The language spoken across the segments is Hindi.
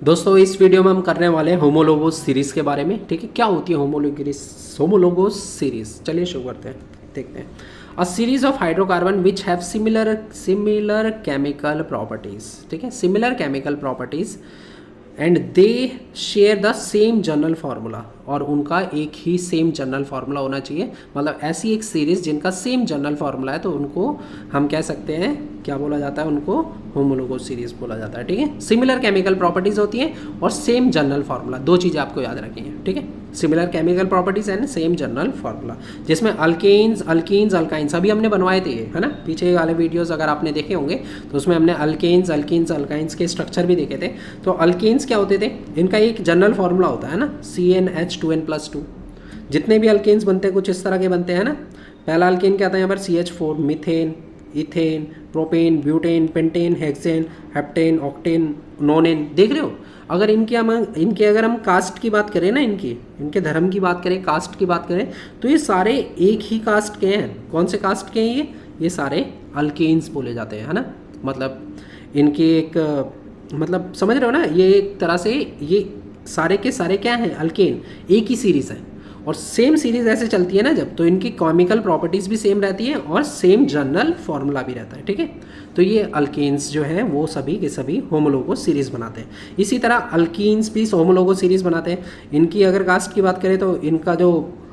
दोस्तों इस वीडियो में हम करने वाले हैं होमोलोगोस सीरीज़ के बारे में। ठीक है, क्या होती है होमोलोगोस सीरीज़। चलिए शुरू करते हैं, देखते हैं। A series of hydrocarbon which have similar chemical properties. ठीक है, similar chemical properties and they share the same general formula, और उनका एक ही सेम जनरल फार्मूला होना चाहिए। मतलब ऐसी एक सीरीज़ जिनका सेम जनरल फार्मूला है तो उनको हम कह सकते हैं, क्या बोला जाता है, उनको होमोलोगोस सीरीज़ बोला जाता है। ठीक है, सिमिलर केमिकल प्रॉपर्टीज़ होती हैं और सेम जनरल फार्मूला, दो चीज़ें आपको याद रखनी है। ठीक है, similar chemical properties and same general formula, जिसमें अल्केन्स अल्काइंस अभी हमने बनवाए थे, है ना। पीछे वाले वीडियोज़ अगर आपने देखे होंगे तो उसमें हमने अल्काइंस के स्ट्रक्चर भी देखे थे। तो अल्केन्स क्या होते थे, इनका एक जनरल फार्मूला होता है ना, CnH2n+2। जितने भी अल्केन्स बनते हैं कुछ इस तरह के बनते हैं ना। पहला अल्केन क्या आता है यहाँ पर, CH4, methane, ethane, propane, butane, pentane, hexane, heptane, octane, नोनेन। देख रहे हो, अगर अगर हम कास्ट की बात करें ना, इनके धर्म की बात करें, कास्ट की बात करें, तो ये सारे एक ही कास्ट के हैं। कौन से कास्ट के हैं ये सारे अल्केन्स बोले जाते हैं, है ना। मतलब इनकी एक मतलब समझ रहे हो ना, ये एक तरह से ये सारे के सारे क्या हैं, अल्केन, एक ही सीरीज़ है। और सेम सीरीज़ ऐसे चलती है ना जब, तो इनकी केमिकल प्रॉपर्टीज़ भी सेम रहती है और सेम जनरल फार्मूला भी रहता है। ठीक है, तो ये अल्केन्स जो हैं वो सभी के सभी होमोलोगोस सीरीज़ बनाते हैं। इसी तरह अल्कीन्स भी होमोलोगोस सीरीज़ बनाते हैं। इनकी अगर कास्ट की बात करें तो इनका जो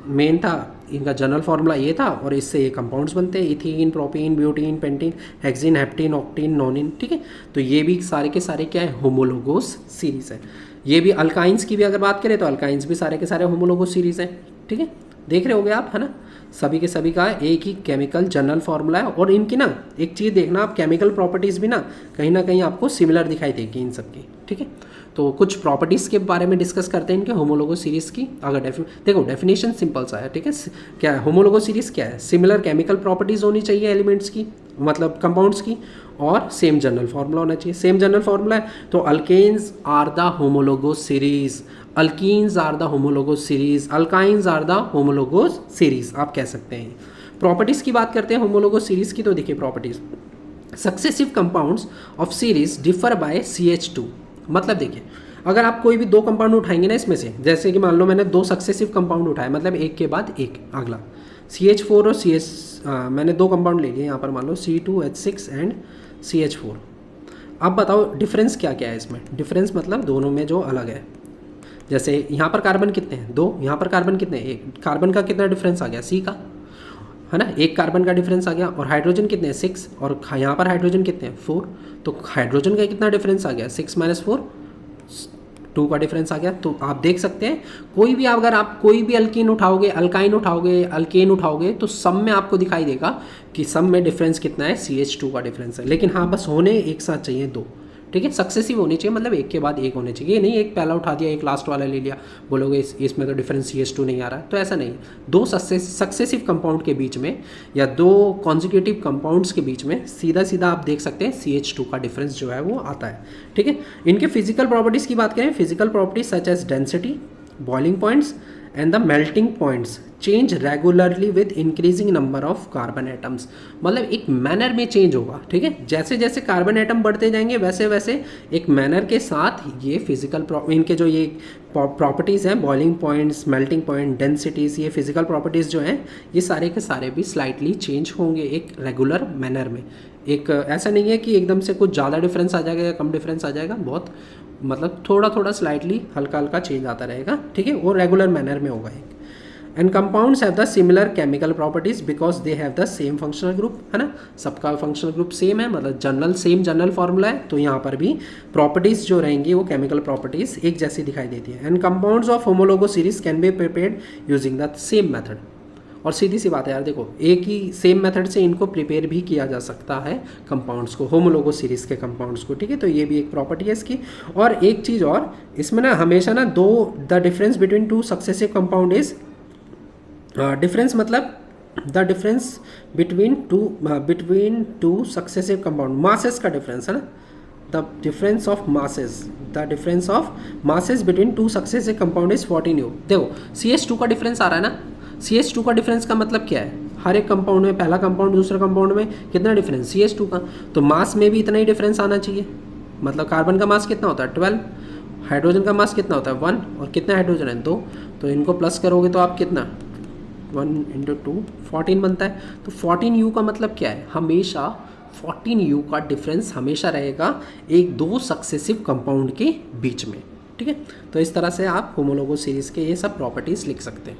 मेन था, इनका जनरल फार्मूला ये था, और इससे ये कंपाउंड्स बनते हैं, ethene, propene, butene, pentene, hexene, heptene, octene, nonene. ठीक है, तो ये भी सारे के सारे क्या है, होमोलोगोस सीरीज़ है। ये भी अल्काइंस की भी अगर बात करें तो अल्काइंस भी सारे के सारे होमोलोगोस सीरीज़ हैं। ठीक है, देख रहे होगे आप, है ना। सभी के सभी का एक ही केमिकल जनरल फार्मूला है, और इनकी ना एक चीज़ देखना आप, केमिकल प्रॉपर्टीज़ भी ना कहीं आपको सिमिलर दिखाई देगी इन सबकी। ठीक है, तो कुछ प्रॉपर्टीज़ के बारे में डिस्कस करते हैं इनके होमोलोगोस सीरीज़ की। अगर देखो डेफिनेशन सिंपल सा है। ठीक है, क्या है होमोलोगोस सीरीज़, क्या है, सिमिलर केमिकल प्रॉपर्टीज़ होनी चाहिए एलिमेंट्स की, मतलब कंपाउंड्स की, और सेम जनरल फार्मूला होना चाहिए। सेम जनरल फार्मूला है तो alkanes are the homologous series, alkenes are the homologous series, alkynes are the homologous series, आप कह सकते हैं। प्रॉपर्टीज़ की बात करते हैं होमोलोगोस सीरीज़ की, तो देखिए properties, successive compounds of series differ by CH2। मतलब देखिए, अगर आप कोई भी दो कंपाउंड उठाएंगे ना इसमें से, जैसे कि मान लो मैंने दो सक्सेसिव कंपाउंड उठाए, मतलब एक के बाद एक अगला, CH4 और मैंने दो कंपाउंड ले लिए यहाँ पर, मान लो C2H6 एंड CH4। अब बताओ डिफरेंस क्या क्या है इसमें। डिफरेंस मतलब दोनों में जो अलग है, जैसे यहाँ पर कार्बन कितने हैं, दो, यहाँ पर कार्बन कितने हैं, एक। कार्बन का कितना डिफरेंस आ गया, C का, है ना, एक कार्बन का डिफरेंस आ गया। और हाइड्रोजन कितने हैं, 6, और यहाँ पर हाइड्रोजन कितने हैं, 4। तो हाइड्रोजन का कितना डिफरेंस आ गया, 6 - 4, 2 का डिफरेंस आ गया। तो आप देख सकते हैं, कोई भी अगर आप कोई भी अल्कीन उठाओगे, अल्काइन उठाओगे, अल्केन उठाओगे, तो सब में आपको दिखाई देगा कि सब में डिफरेंस कितना है, CH2 का डिफरेंस है। लेकिन हाँ, बस होने एक साथ चाहिए दो। ठीक है, सक्सेसिव होनी चाहिए, मतलब एक के बाद एक होने चाहिए। ये नहीं एक पहला उठा दिया, एक लास्ट वाला ले लिया, बोलोगे इसमें तो डिफरेंस CH2 नहीं आ रहा है, तो ऐसा नहीं। दो सक्सेसिव कंपाउंड के बीच में या दो कॉन्जिक्यूटिव कंपाउंड्स के बीच में सीधा सीधा आप देख सकते हैं CH2 का डिफरेंस जो है वो आता है। ठीक है, इनके फिजिकल प्रॉपर्टीज़ की बात करें, physical properties such as density, boiling points and the melting points change regularly with increasing number of carbon atoms. मतलब एक मैनर में चेंज होगा। ठीक है, जैसे जैसे कार्बन एटम बढ़ते जाएंगे वैसे वैसे एक मैनर के साथ ये फिजिकल इनके जो ये प्रॉपर्टीज़ हैं, boiling points, melting point, densities, ये फिजिकल प्रॉपर्टीज़ जो हैं ये सारे के सारे भी स्लाइटली चेंज होंगे एक रेगुलर मैनर में। एक ऐसा नहीं है कि एकदम से कुछ ज़्यादा डिफरेंस आ जाएगा या कम डिफरेंस आ जाएगा, बहुत मतलब थोड़ा थोड़ा स्लाइटली हल्का हल्का चेंज आता रहेगा। ठीक है, वो रेगुलर मैनर में होगा एक। And compounds have the similar chemical properties because they have the same functional group, है ना। सबका फंक्शनल ग्रुप सेम है, मतलब सेम जनरल फार्मूला है, तो यहाँ पर भी प्रॉपर्टीज जो रहेंगी वो केमिकल प्रॉपर्टीज एक जैसी दिखाई देती है। And compounds of homologous series can be prepared using the same method. और सीधी सी बात है यार, देखो एक ही सेम मेथड से इनको प्रिपेयर भी किया जा सकता है कंपाउंड्स को, होमोलोगोस सीरीज़ के कंपाउंड्स को। ठीक है, तो ये भी एक प्रॉपर्टी है इसकी। और एक चीज़ और, इसमें ना हमेशा ना the difference between two successive compound is difference, मतलब the difference between two successive compound, masses का डिफरेंस, है ना। The difference of masses between two successive compound is 14 U। देखो CH2 का डिफरेंस आ रहा है ना, CH2 का डिफरेंस का मतलब क्या है, हर एक कंपाउंड में, पहला कंपाउंड दूसरे कंपाउंड में कितना डिफरेंस, CH2 का, तो मास में भी इतना ही डिफरेंस आना चाहिए। मतलब कार्बन का मास कितना होता है, 12, हाइड्रोजन का मास कितना होता है 1 और कितने हाइड्रोजन है 2, तो इनको प्लस करोगे तो आप कितना 1 × 2 14 बनता है। तो 14U का मतलब क्या है, हमेशा 14U का डिफरेंस हमेशा रहेगा एक दो सक्सेसिव कंपाउंड के बीच में, ठीक है। तो इस तरह से आप होमोलोगस सीरीज़ के ये सब प्रॉपर्टीज़ लिख सकते हैं।